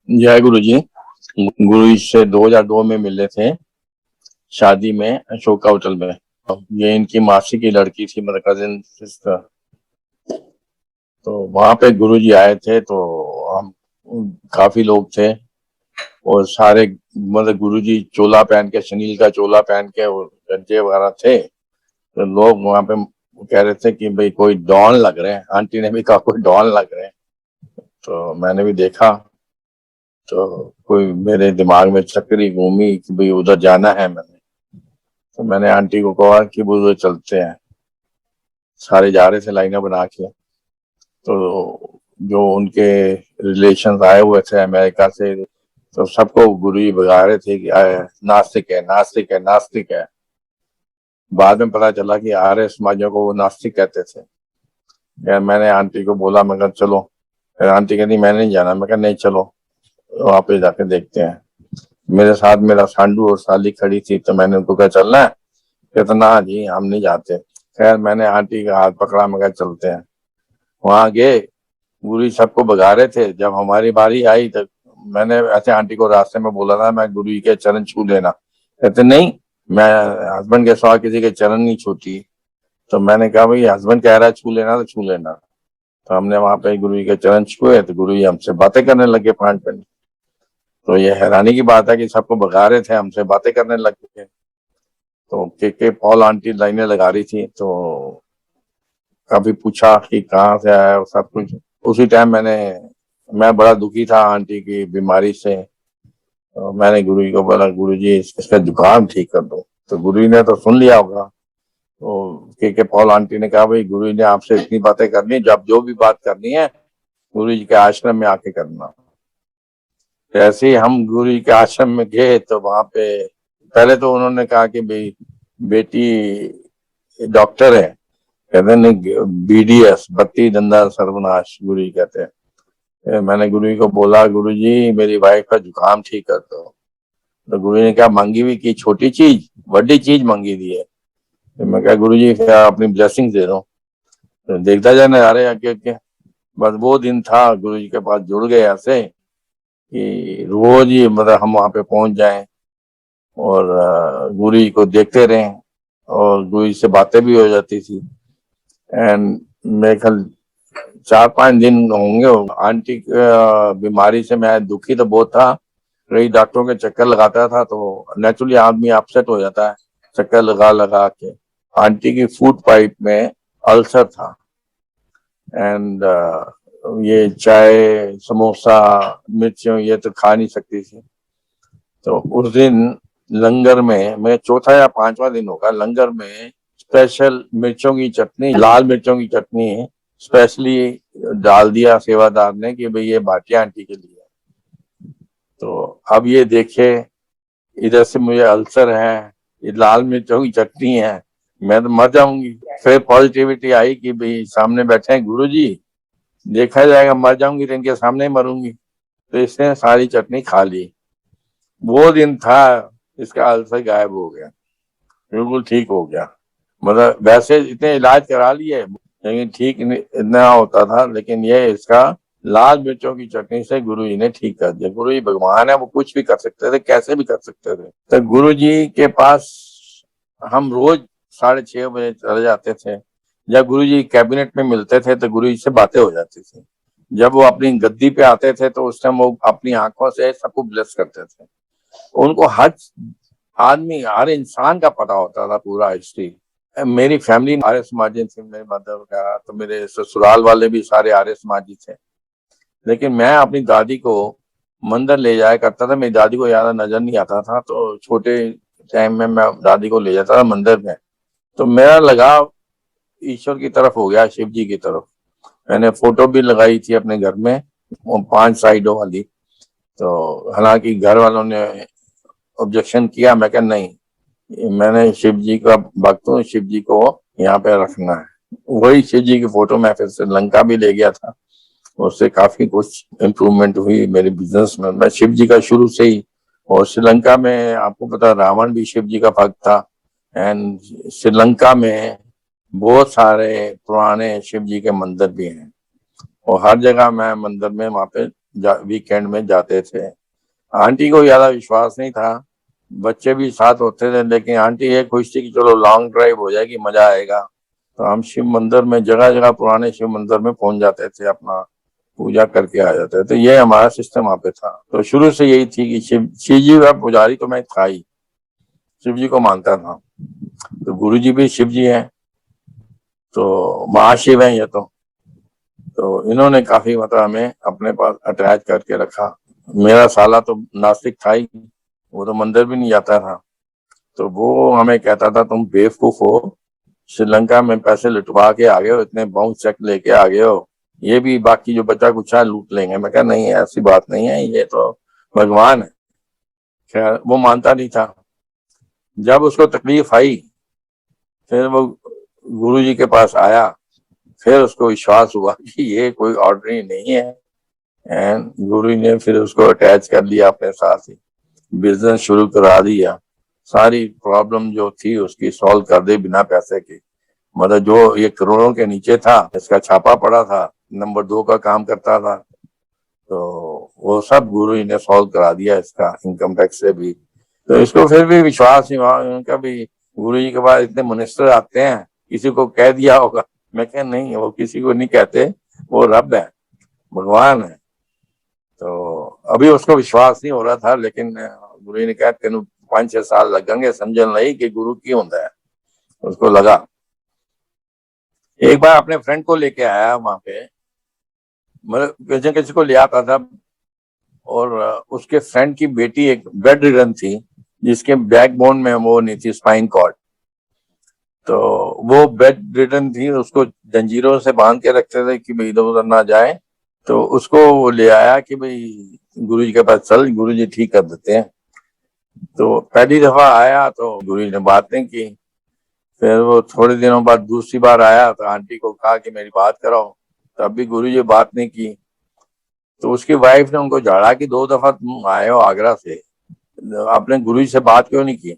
जय गुरु जी। गुरु जी से 2002 में मिले थे शादी में, अशोका होटल में। ये इनकी मासी की लड़की थी, मतलब कजिन सिस्टर। तो वहां पे गुरु जी आए थे, तो हम काफी लोग थे और सारे, मतलब गुरु जी चोला पहन के, सुनील का चोला पहन के और गज्जे वगैरह थे। तो लोग वहां पे कह रहे थे कि भाई कोई डॉन लग रहे हैं। आंटी ने भी कहा कोई डॉन लग रहे हैं। तो मैंने भी देखा, तो कोई मेरे दिमाग में चक्री घूमी कि भाई उधर जाना है। तो मैंने आंटी को कहा कि वो उधर चलते हैं। सारे जा रहे थे लाइनें बना के। तो जो उनके रिलेशन आए हुए थे अमेरिका से, तो सबको गुरु जी भगा रहे थे कि नास्तिक है, नास्तिक है, नास्तिक है। बाद में पता चला कि आर्य समाजियों को वो नास्तिक कहते थे। यार मैंने आंटी को बोला, मैं कहा चलो। फिर आंटी कहती मैंने नहीं जाना। मैं कहा नहीं, चलो वहां पे जाके देखते हैं। मेरे साथ मेरा सांडू और साली खड़ी थी, तो मैंने उनको कहा चलना है। कहता ना जी, हम नहीं जाते। खैर मैंने आंटी का हाथ पकड़ा, मैं कहा चलते हैं। वहां गए, गुरु जी सबको भगा रहे थे। जब हमारी बारी आई तो मैंने ऐसे आंटी को रास्ते में बोला था, मैं गुरु जी के चरण छू लेना। कहते नहीं, मैं हस्बैंड के साथ किसी के चरण नहीं छूती। तो मैंने कहा भाई हस्बैंड कह रहा है छू लेना तो छू लेना। तो हमने वहां पे गुरु जी के चरण छुए, तो गुरु जी हमसे बातें करने लगे 5 मिनट। तो ये हैरानी की बात है कि सबको भगा रहे थे, हमसे बातें करने लग गए। तो के पॉल आंटी लाइनें लगा रही थी, तो काफी पूछा कि कहाँ से आया और सब कुछ। उसी टाइम मैं बड़ा दुखी था आंटी की बीमारी से। तो मैंने गुरु जी को बोला, गुरु जी इसका जुकाम ठीक कर दो। तो गुरु जी ने तो सुन लिया होगा। तो के पॉल आंटी ने कहा भाई गुरु जी ने आपसे इतनी बातें करनी, जब जो भी बात करनी है गुरु जी के आश्रम में आके करना। तो ऐसे ही हम गुरु जी के आश्रम में गए, तो वहां पे पहले तो उन्होंने कहा कि भाई बेटी डॉक्टर है। कहते नहीं, BDS, बत्ती दंदा सर्वनाश गुरु जी कहते हैं। फिर मैंने गुरु जी को बोला, गुरु जी मेरी वाइफ का जुकाम ठीक कर दो। तो गुरु जी ने क्या मांगी हुई की, छोटी चीज बड़ी चीज मांगी दी है। तो मैं कहा गुरु जी फिर अपनी ब्लेसिंग दे दो। तो देखता जाए आ रहे आगे आगे। बस वो दिन था, गुरु जी के पास जुड़ गए ऐसे कि रोज ही, मतलब हम वहां पे पहुंच जाएं और गुरु जी को देखते रहें। और गुरु जी से बातें भी हो जाती थी। एंड मेरे ख्याल 4-5 दिन होंगे। आंटी की बीमारी से मैं दुखी तो बहुत था। कई डॉक्टरों के चक्कर लगाता था, तो नेचुरली आदमी अपसेट हो जाता है चक्कर लगा लगा के। आंटी की फूड पाइप में अल्सर था। एंड ये चाय समोसा मिर्चियों ये तो खा नहीं सकती थी। तो उस दिन लंगर में, मैं चौथा या पांचवा दिन होगा, लंगर में स्पेशल मिर्चों की चटनी, लाल मिर्चों की चटनी स्पेशली डाल दिया सेवादार ने कि भाई ये भाटिया आंटी के लिए। तो अब ये देखे, इधर से मुझे अल्सर है, ये लाल मिर्चों की चटनी है, मैं तो मर जाऊंगी। फिर पॉजिटिविटी आई कि भाई सामने बैठे हैं गुरु जी, देखा जाएगा, मर जाऊंगी तो इनके सामने ही मरूंगी। तो इसने सारी चटनी खा ली। वो दिन था, इसका अल्सर गायब हो गया, बिल्कुल ठीक हो गया। मतलब वैसे इतने इलाज करा लिए लेकिन ठीक इतना होता था, लेकिन ये इसका लाल मिर्चों की चटनी से गुरु जी ने ठीक कर दिया। गुरु जी भगवान है, वो कुछ भी कर सकते थे, कैसे भी कर सकते थे। तो गुरु जी के पास हम रोज 6:30 बजे चले जाते थे। जब गुरु जी कैबिनेट में मिलते थे तो गुरु जी से बातें हो जाती थी। जब वो अपनी गद्दी पे आते थे तो उस टाइम वो अपनी आंखों से सबको ब्लेस करते थे। उनको हर आदमी, हर इंसान का पता होता था, पूरा हिस्ट्री। मेरी फैमिली आर्य समाजी थी, मेरे मदर वगैरह, तो मेरे ससुराल वाले भी सारे आर्य समाजी थे। लेकिन मैं अपनी दादी को मंदिर ले जाया करता था। मेरी दादी को ज्यादा नजर नहीं आता था, तो छोटे टाइम में मैं दादी को ले जाता था मंदिर में। तो मेरा लगाव ईश्वर की तरफ हो गया, शिव जी की तरफ। मैंने फोटो भी लगाई थी अपने घर में, वो 5 साइडों वाली। तो हालांकि घर वालों ने ऑब्जेक्शन किया, मैं कहा नहीं, मैंने शिव जी का भक्त हूँ, शिव जी को यहाँ पे रखना है। वही शिव जी की फोटो मैं फिर श्रीलंका भी ले गया था। उससे काफी कुछ इम्प्रूवमेंट हुई मेरे बिजनेस में। मैं शिव जी का शुरू से ही, और श्रीलंका में आपको पता रावण भी शिव जी का भक्त था। एंड श्रीलंका में बहुत सारे पुराने शिव जी के मंदिर भी हैं, और हर जगह मैं मंदिर में वहां पे वीकेंड में जाते थे। आंटी को ज्यादा विश्वास नहीं था, बच्चे भी साथ होते थे, लेकिन आंटी ये खुश थी कि चलो लॉन्ग ड्राइव हो जाएगी, मजा आएगा। तो हम शिव मंदिर में, जगह जगह पुराने शिव मंदिर में पहुंच जाते थे, अपना पूजा करके आ जाते थे। तो ये हमारा सिस्टम वहाँ पे था। तो शुरू से यही थी कि शिव जी का पुजारी तो मैं था ही, शिव जी को मानता था। तो गुरु जी भी शिव जी हैं, तो महाशिव हैं ये तो इन्होंने काफी मतलब हमें अपने पास अटैच करके रखा। मेरा साला तो नास्तिक था ही, वो तो मंदिर भी नहीं जाता था। तो वो हमें कहता था तुम बेवकूफ हो, श्रीलंका में पैसे लुटवा के आ गए हो, इतने बाउंस चेक लेके आ गए हो, ये भी बाकी जो बचा कुछ है लूट लेंगे। मैं कहा नहीं, ऐसी बात नहीं है, ये तो भगवान है। खैर वो मानता नहीं था। जब उसको तकलीफ आई, फिर वो गुरु जी के पास आया, फिर उसको विश्वास हुआ कि ये कोई ऑर्डनरी नहीं है। एंड गुरु जी ने फिर उसको अटैच कर लिया अपने साथ ही, बिजनेस शुरू करा दिया, सारी प्रॉब्लम जो थी उसकी सॉल्व कर दी बिना पैसे की। मतलब जो ये करोड़ों के नीचे था, इसका छापा पड़ा था, नंबर 2 का काम करता था, तो वो सब गुरु जी ने सॉल्व करा दिया, इसका इनकम टैक्स से भी। तो इसको फिर भी विश्वास नहीं हुआ उनका भी, गुरु जी के पास इतने मिनिस्टर आते हैं, किसी को कह दिया होगा। मैं कह नहीं, वो किसी को नहीं कहते, वो रब है, भगवान है। तो अभी उसको विश्वास नहीं हो रहा था, लेकिन गुरु जी ने कहा तेन 5-6 साल लगेंगे समझन लगी कि गुरु की होता है। उसको लगा। एक बार अपने फ्रेंड को लेके आया वहां पे, मतलब किसी किसी को ले आता था, और उसके फ्रेंड की बेटी एक बेड रिडन थी, जिसके बैकबोन में वो नहीं थी, स्पाइन कॉर्ड। तो वो बेड रिडन थी, उसको जंजीरों से बांध के रखते थे कि भाई इधर उधर ना जाए। तो उसको वो ले आया कि भाई गुरु जी के पास चल, गुरु जी ठीक कर देते हैं। तो पहली दफा आया तो गुरु जी ने बात नहीं की। फिर वो थोड़े दिनों बाद दूसरी बार आया तो आंटी को कहा कि मेरी बात कराओ, तब भी गुरु जी बात नहीं की। तो उसकी वाइफ ने उनको झाड़ा कि 2 दफा तुम आए हो आगरा से, आपने गुरु जी से बात क्यों नहीं की।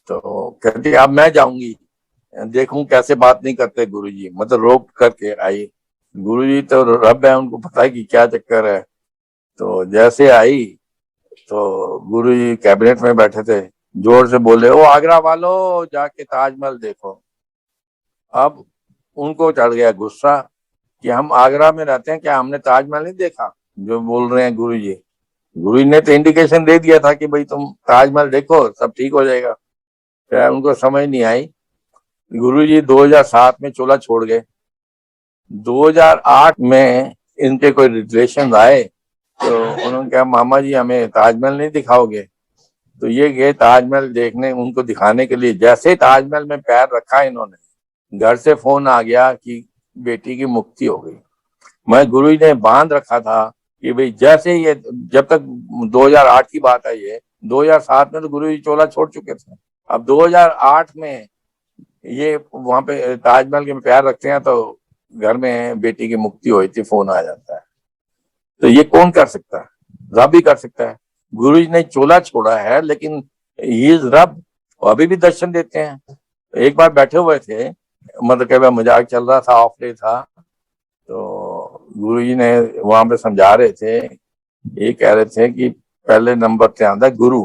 तो कहती अब मैं जाऊंगी, देखूं कैसे बात नहीं करते गुरु जी, मतलब रोक करके आई। गुरु जी तो रब है, उनको पता है कि क्या चक्कर है। तो जैसे आई, तो गुरु जी कैबिनेट में बैठे थे, जोर से बोले ओ आगरा वालों जाके ताजमहल देखो। अब उनको चढ़ गया गुस्सा कि हम आगरा में रहते हैं, क्या हमने ताजमहल नहीं देखा जो बोल रहे हैं गुरु जी। गुरु जी ने तो इंडिकेशन दे दिया था कि भाई तुम ताजमहल देखो सब ठीक हो जाएगा। फिर उनको समझ नहीं आई। गुरु जी 2007 में चोला छोड़ गए। 2008 में इनके कोई रिलेशन आए, तो उन्होंने कहा मामा जी हमें ताजमहल नहीं दिखाओगे। तो ये गए ताजमहल देखने, उनको दिखाने के लिए। जैसे ताजमहल में पैर रखा इन्होंने, घर से फोन आ गया कि बेटी की मुक्ति हो गई। मैं गुरु जी ने बांध रखा था कि भाई जैसे ये, जब तक 2008 की बात है, ये 2007 में तो गुरु जी चोला छोड़ चुके थे। अब 2008 में ये वहां पे ताजमहल के पैर रखते हैं, तो घर में बेटी की मुक्ति हुई थी, फोन आ जाता है। तो ये कौन कर सकता है? रब ही कर सकता है। गुरु जी ने चोला छोड़ा है, लेकिन ही इज रब, अभी भी दर्शन देते हैं। एक बार बैठे हुए थे, मतलब कई मजाक चल रहा था, ऑफ डे था, तो गुरु जी ने वहां पे समझा रहे थे, ये कह रहे थे कि पहले नंबर पे आता है गुरु।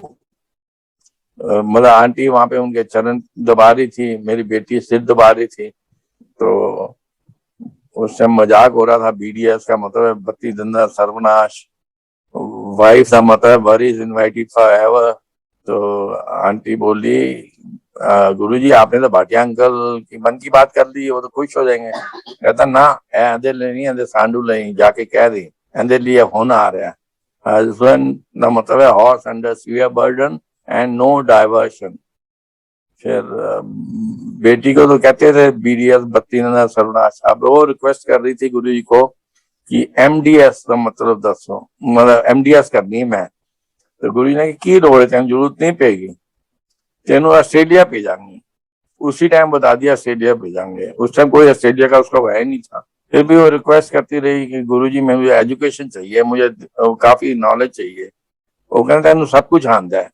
मतलब आंटी वहां पे उनके चरण दबा रही थी, मेरी बेटी सिर दबा रही थी। तो उस टाइम मजाक हो रहा था, BDS का मतलब है बत्ती दंदा सर्वनाश, वाइफ का मतलब है वर इज इनवाइटेड फॉर एवर। तो आंटी बोली गुरु जी आपने तो भाटिया अंकल की मन की बात कर ली, वो तो खुश हो जाएंगे। कहता ना, एंदे नहीं एंदे सांडू नहीं, जाके कह दी एंदे लिए होना आ रहा है। हस्बैंड का मतलब है horse under severe burden and no diversion. फिर बेटी को तो कहते थे BDS बत्ती नंदा सर्वनाश। अब वो रिक्वेस्ट कर रही थी गुरु जी को कि MDS का मतलब दसो, मतलब MDS करनी है मैं। तो गुरु जी ने की लोड़ है, तेन जरूरत नहीं पेगी, तेन ऑस्ट्रेलिया भेजांगे। उसी टाइम बता दिया ऑस्ट्रेलिया भेजांगे। उस टाइम कोई ऑस्ट्रेलिया का उसका वह नहीं था। फिर भी वो रिक्वेस्ट करती रही कि गुरु जी मुझे एजुकेशन चाहिए, मुझे काफी नॉलेज चाहिए। वो कहते तेन सब कुछ आंदा है।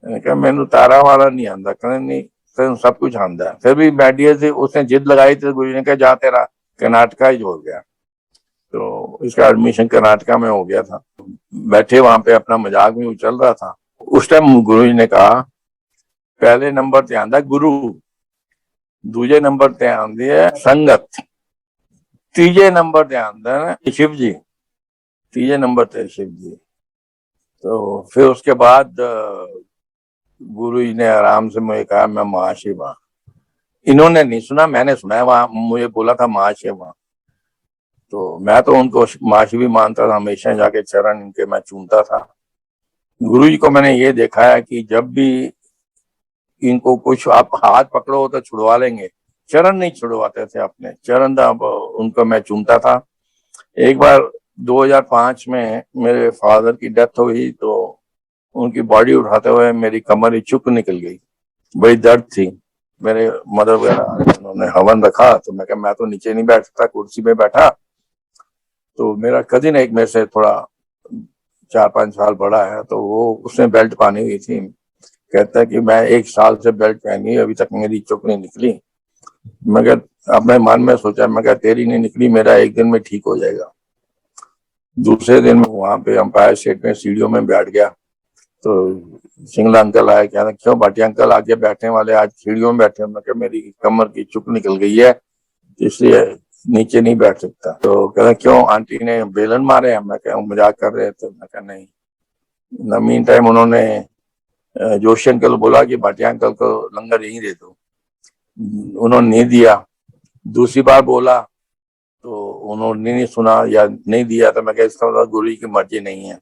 मैंने कहा मैनू तारा वाला नहीं आंदा। कहने नहीं, तेन सब कुछ आंदा है। फिर भी बैठिए से उसने जिद लगाई, तो गुरु जी ने कहा जा तेरा कर्नाटका ही हो गया। तो इसका एडमिशन कर्नाटका में हो गया था। बैठे वहां पे अपना मजाक भी चल रहा था। उस टाइम गुरु जी ने कहा, पहले नंबर ते आंदा गुरु, दूजे नंबर ते आंदी है संगत, तीजे नंबर ते आंदा है शिव जी, तीजे नंबर ते शिव जी। तो फिर उसके बाद गुरु जी ने आराम से मुझे कहा मैं महाशिव हूं। इन्होंने नहीं सुना, मैंने सुना है, वहां मुझे बोला था महाशिव हूं। तो मैं तो उनको महाशिव ही मानता था, हमेशा जाके चरण इनके मैं चूमता था। गुरु जी को मैंने ये देखा है कि जब भी इनको कुछ आप हाथ पकड़ो तो छुड़वा लेंगे, चरण नहीं छुड़वाते थे अपने चरण, उनको मैं चूमता था। एक बार 2005 में मेरे फादर की डेथ हुई, तो उनकी बॉडी उठाते हुए मेरी कमर ही चुक निकल गई, बड़ी दर्द थी। मेरे मदर वगैरह उन्होंने हवन रखा, तो मैं तो नीचे नहीं बैठ सकता, कुर्सी पे बैठा। तो मेरा कजिन एक मेरे से थोड़ा 4-5 साल बड़ा है, तो वो उसने बेल्ट पहनी हुई थी। कहता है कि मैं 1 साल से बेल्ट पहनी, अभी तक मेरी चुक नहीं निकली। मगर अपने मन में सोचा, मैं तेरी नहीं निकली, मेरा एक दिन में ठीक हो जाएगा। दूसरे दिन वहां पे अंपायर स्टेट में सीढ़ियों में बैठ गया, तो सिंगला अंकल आए, कहना क्यों भाटिया अंकल आगे बैठने वाले आज सीढ़ियों में बैठे। मैं मेरी कमर की चुक निकल गई है, इसलिए नीचे नहीं बैठ सकता। तो कहना क्यों, आंटी ने बेलन मारे हैं। मैं क्या मजाक कर रहे थे। मैं नहीं। इन मीन टाइम उन्होंने जोशी अंकल बोला कि भाटिया अंकल को लंगर यहीं दे दो, उन्होंने नहीं दिया। दूसरी बार बोला तो उन्होंने नहीं सुना या नहीं दिया, तो मैं कह इसका मतलब गुरु जी की मर्जी नहीं है।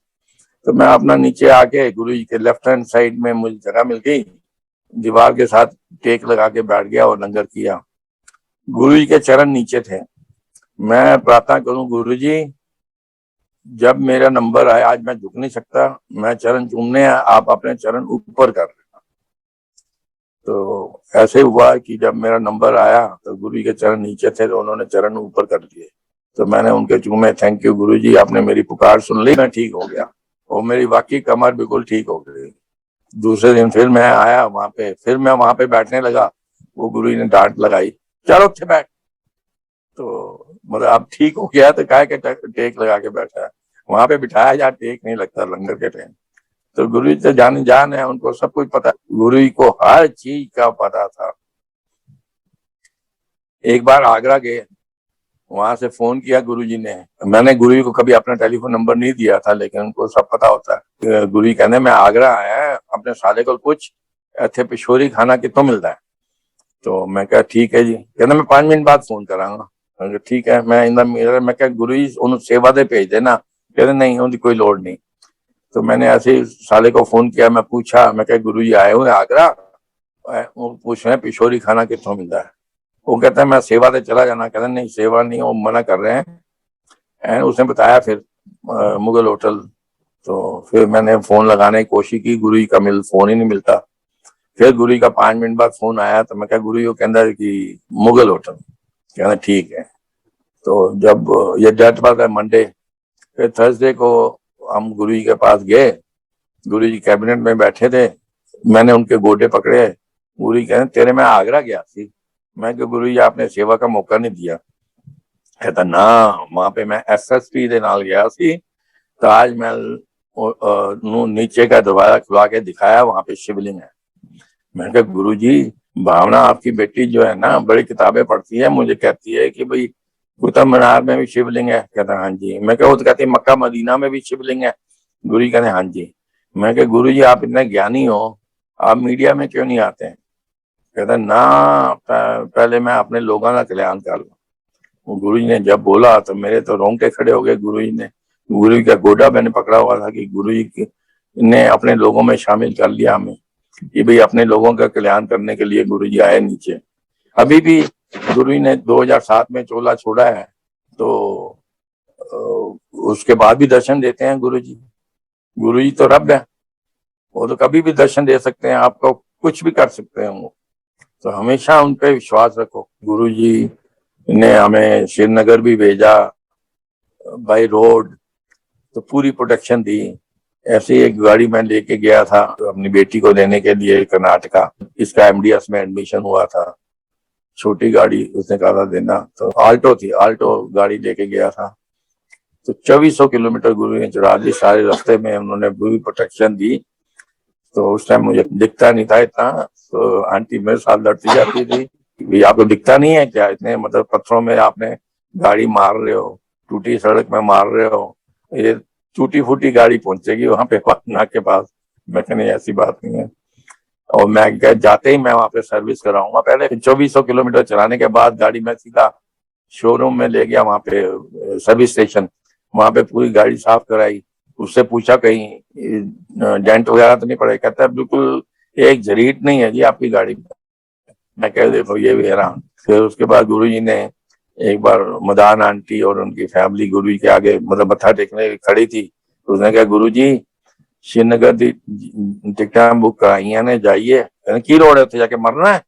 तो मैं अपना नीचे आके गुरु जी के लेफ्ट हैंड साइड में मुझे जगह मिल गई, दीवार के साथ टेक लगा के बैठ गया और लंगर किया। गुरु जी के चरण नीचे थे। मैं प्रार्थना करूं, गुरु जी जब मेरा नंबर आया, आज मैं झुक नहीं सकता, मैं चरण चूमने, आप अपने चरण ऊपर कर लेना। तो ऐसे हुआ कि जब मेरा नंबर आया तो गुरु जी के चरण नीचे थे, तो उन्होंने चरण ऊपर कर लिए। तो मैंने उनके चूमे, थैंक यू गुरु जी, आपने मेरी पुकार सुन ली, मैं ठीक हो गया और मेरी वाकई कमर बिल्कुल ठीक हो गई। दूसरे दिन फिर मैं आया वहां पे, फिर मैं वहां पे बैठने लगा, वो गुरु जी ने डांट लगाई, चलो अच्छे बैठ। तो मतलब अब ठीक हो गया, तो काय के टेक लगा के बैठा है, वहां पे बिठाया जहाँ टेक नहीं लगता लंगर के टाइम। तो गुरु जी तो जान है, उनको सब कुछ पता, गुरु जी को हर चीज का पता था। एक बार आगरा गए, वहां से फोन किया गुरुजी ने। मैंने गुरुजी को कभी अपना टेलीफोन नंबर नहीं दिया था, लेकिन उनको सब पता होता है। गुरुजी कहने मैं आगरा आया है, अपने साले को पूछ इतने पिछोरी खाना कितों मिलता है। तो मैं कहा ठीक है जी। कहना मैं 5 मिनट बाद फोन करांगा। ठीक है। मैं क्या गुरु जी उन सेवा दे भेज देना। कहते नहीं, उनकी कोई लोड़ नहीं। तो मैंने ऐसे ही साले को फोन किया, मैं पूछा, मैं क्या गुरु जी आए हुए आगरा, पूछ रहे पिछोरी खाना कितों मिलता है। वो कहता है मैं सेवा से चला जाना। कहता नहीं, सेवा नहीं, वो मना कर रहे हैं। एंड उसने बताया फिर मुगल होटल। तो फिर मैंने फोन लगाने की कोशिश की, गुरु जी का फोन ही नहीं मिलता। फिर गुरु जी का 5 मिनट बाद फोन आया, तो मैं क्या गुरु जी को कहता कि मुगल होटल। कहना ठीक है। तो जब ये डेट बात है मंडे, फिर थर्सडे को हम गुरु जी के पास गए। गुरु जी कैबिनेट में बैठे थे, मैंने उनके गोडे पकड़े। गुरु जी कहते तेरे मैं आगरा गया थी। मैं कि गुरु जी आपने सेवा का मौका नहीं दिया। कहता ना, वहां पे मैं SSP ਦੇ ਨਾਲ गया सी, ताजमहल नीचे का दरवाजा खुला के दिखाया, वहां पे शिवलिंग है। मैं कहा गुरु जी, भावना आपकी बेटी जो है ना, बड़ी किताबें पढ़ती है, मुझे कहती है कि भाई कुतुब मीनार में भी शिवलिंग है। कहता हाँ जी। मैं क्या, वो तो कहती मक्का मदीना में भी शिवलिंग है। गुरु जी कहते हाँ जी। मैं क्या गुरु जी आप इतने ज्ञानी हो, आप मीडिया में क्यों नहीं आते हैं। कहता ना, पहले मैं अपने लोगों का कल्याण कर लूं। गुरु जी ने जब बोला तो मेरे तो रोंगटे खड़े हो गए। गुरु जी ने, गुरु जी का गोडा मैंने पकड़ा हुआ था कि गुरु जी ने अपने लोगों में शामिल कर लिया हमें, कि भाई अपने लोगों का कल्याण करने के लिए गुरु जी आए नीचे। अभी भी गुरु जी ने 2007 में चोला छोड़ा है, तो उसके बाद भी दर्शन देते हैं गुरु जी। गुरु जी तो रब है, वो तो कभी भी दर्शन दे सकते हैं आपको, कुछ भी कर सकते हैं वो। तो हमेशा उन पे विश्वास रखो। गुरु जी ने हमें श्रीनगर भी भेजा बाई रोड, तो पूरी प्रोटेक्शन दी। ऐसे एक गाड़ी मैं लेके गया था तो अपनी बेटी को देने के लिए कर्नाटका, इसका MDS में एडमिशन हुआ था। छोटी गाड़ी उसने कहा था देना, तो आल्टो थी, आल्टो गाड़ी लेके गया था। तो 2400 किलोमीटर गुरु ने चढ़ा दी। सारे रास्ते में उन्होंने पूरी प्रोटेक्शन दी। तो उस टाइम मुझे दिखता नहीं था इतना, तो आंटी मेरे साथ लड़ती जाती थी, भाई आपको दिखता नहीं है क्या, इतने मतलब पत्थरों में आपने गाड़ी मार रहे हो, टूटी सड़क में मार रहे हो, ये टूटी फूटी गाड़ी पहुंचेगी वहां पे नाक के पास। मैं कहने ऐसी बात नहीं है। और मैं जाते ही मैं वहां पे सर्विस कराऊंगा। पहले 2400 किलोमीटर चलाने के बाद गाड़ी में सीधा शोरूम में ले गया, वहां पे सर्विस स्टेशन, वहां पे पूरी गाड़ी साफ कराई। उससे पूछा कहीं डेंट वगैरह तो नहीं पड़े, कहता है बिल्कुल एक झरीट नहीं है जी आपकी गाड़ी में। मैं कह देखो ये भी हैरान। फिर उसके बाद गुरुजी ने एक बार मदान आंटी और उनकी फैमिली गुरुजी के आगे मतलब मत्था टेकने खड़ी थी। उसने कहा गुरुजी श्रीनगर दी टिकटा बुक कराई ने जाइए, की रोड है जाके मरना है।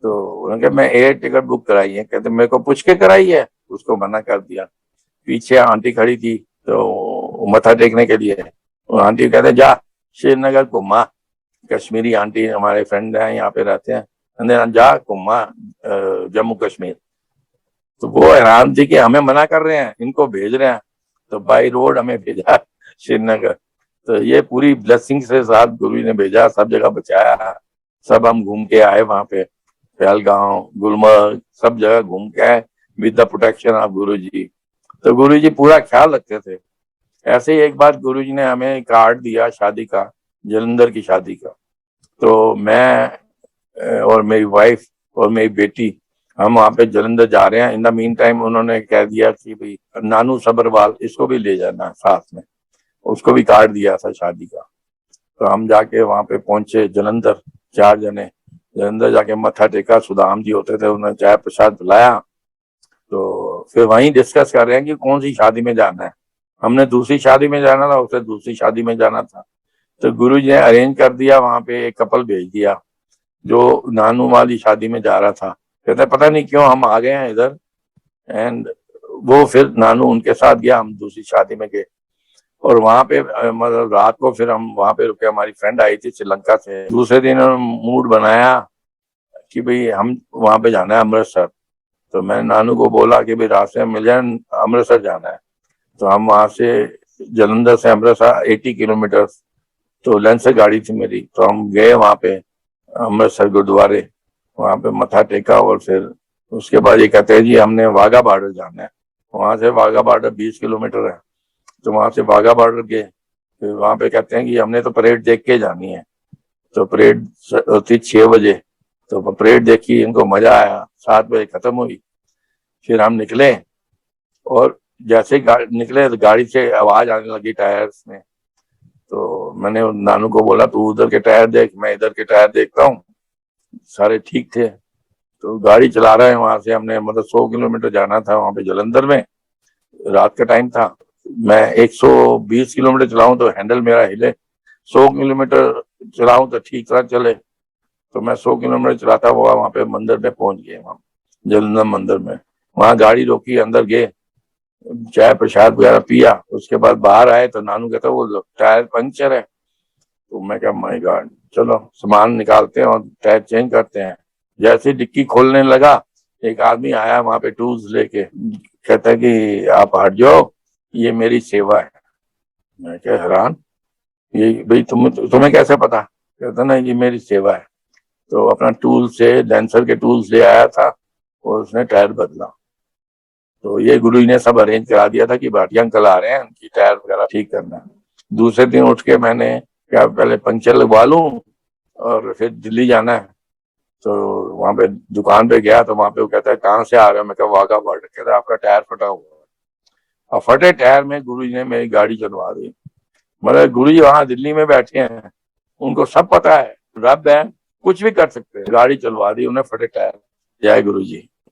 तो उन्होंने कहा मैं एयर टिकट बुक कराई है। कहते मेरे को पूछ के कराई है, उसको मना कर दिया। पीछे आंटी खड़ी थी तो मत्था टेकने के लिए, आंटी कहते जा श्रीनगर घुमा। कश्मीरी आंटी हमारे फ्रेंड हैं, यहाँ पे रहते हैं, जा घुमा जम्मू कश्मीर। तो वो हैरान थी कि हमें मना कर रहे हैं, इनको भेज रहे हैं। तो बाई रोड हमें भेजा श्रीनगर। तो ये पूरी ब्लेसिंग से साथ गुरु ने भेजा, सब जगह बचाया। सब हम घूम के आए वहां पे, पहलगांव, गुलमर्ग, सब जगह घूम के आए विद द प्रोटेक्शन ऑफ गुरु जी। तो गुरु जी पूरा ख्याल रखते थे। ऐसे ही एक बार गुरु जी ने हमें कार्ड दिया शादी का, जलंधर की शादी का। तो मैं और मेरी वाइफ और मेरी बेटी हम वहां पे जलंधर जा रहे हैं। इन द मीन टाइम उन्होंने कह दिया कि भाई नानू सबरवाल इसको भी ले जाना साथ में, उसको भी कार्ड दिया था शादी का। तो हम जाके वहां पे पहुंचे जलंधर, 4 जने जलंधर जाके मत्था टेका। सुदाम जी होते थे, उन्होंने चाय प्रसाद पिलाया। तो फिर वहीं डिस्कस कर रहे हैं कि कौन सी शादी में जाना है। हमने दूसरी शादी में जाना था, उसे दूसरी शादी में जाना था। तो गुरु जी ने अरेंज कर दिया, वहां पे एक कपल भेज दिया जो नानू वाली शादी में जा रहा था। कहते पता नहीं क्यों हम आ गए हैं इधर, एंड वो फिर नानू उनके साथ गया, हम दूसरी शादी में गए। और वहां पे मतलब रात को फिर हम वहां पे रुके। हमारी फ्रेंड आई थी श्रीलंका से। दूसरे दिन मूड बनाया कि भाई हम वहां पे जाना है अमृतसर। तो मैं नानू को बोला कि भाई रास्ते में मिल जाए, अमृतसर जाना है। तो हम वहां से जलंधर से अमृतसर 80 किलोमीटर, तो लेंस से गाड़ी थी मेरी। तो हम गए वहां पे अमृतसर गुरुद्वारे, वहां पे मत्था टेका। और फिर उसके बाद ये कहते हैं जी हमने वाघा बॉर्डर जाना है। वहां से वाघा बॉर्डर 20 किलोमीटर है। तो वहां से वाघा बॉर्डर गए। फिर वहां पे कहते हैं कि हमने तो परेड देख के जानी है। तो परेड होती 6 बजे। तो परेड देखी, इनको मजा आया। 7 बजे खत्म हुई। फिर हम निकले, और जैसे निकले तो गाड़ी से आवाज आने लगी टायर्स में। तो मैंने नानू को बोला तू उधर के टायर देख, मैं इधर के टायर देखता हूँ। सारे ठीक थे। तो गाड़ी चला रहे हैं वहां से, हमने मतलब 100 किलोमीटर जाना था वहां पे जलंधर में। रात का टाइम था। मैं 120 किलोमीटर चलाऊं तो हैंडल मेरा हिले, 100 किलोमीटर चलाऊं तो ठीक तरह चले। तो मैं 100 किलोमीटर चलाता हुआ वहां पे मंदिर में पहुंच गए, वहां जलंधर मंदिर में। वहां गाड़ी रोकी, अंदर गए, चाय प्रसाद वगैरह पिया। उसके बाद बाहर आए तो नानू कहता वो टायर पंचर है। तो मैं क्या माय गॉड, चलो सामान निकालते हैं और टायर चेंज करते हैं। जैसे डिक्की खोलने लगा, एक आदमी आया वहां पे टूल्स लेके, कहता है कि आप हट जाओ, ये मेरी सेवा है। मैं क्या हैरान, ये भाई तुम्हें कैसे पता? कहता ना ये मेरी सेवा है। तो अपना टूल से डेंसर के टूल्स ले आया था और उसने टायर बदला। तो ये गुरु जी ने सब अरेंज करा दिया था कि भाटिया अंकल आ रहे हैं, उनकी टायर वगैरह ठीक करना है। दूसरे दिन उठ के मैंने क्या पहले पंचर लगवा लूं और फिर दिल्ली जाना है। तो वहां पे दुकान पे गया तो वहां पे वो कहता है कहाँ से आ रहे हो? मैं कहा वाघा बॉर्डर। कहता है आपका टायर फटा हुआ है। और फटे टायर में गुरु जी ने मेरी गाड़ी चलवा दी। मतलब गुरु जी वहां दिल्ली में बैठे हैं, उनको सब पता है, रब है, कुछ भी कर सकते हैं। गाड़ी चलवा दी उन्हें फटे टायर। जय गुरु जी।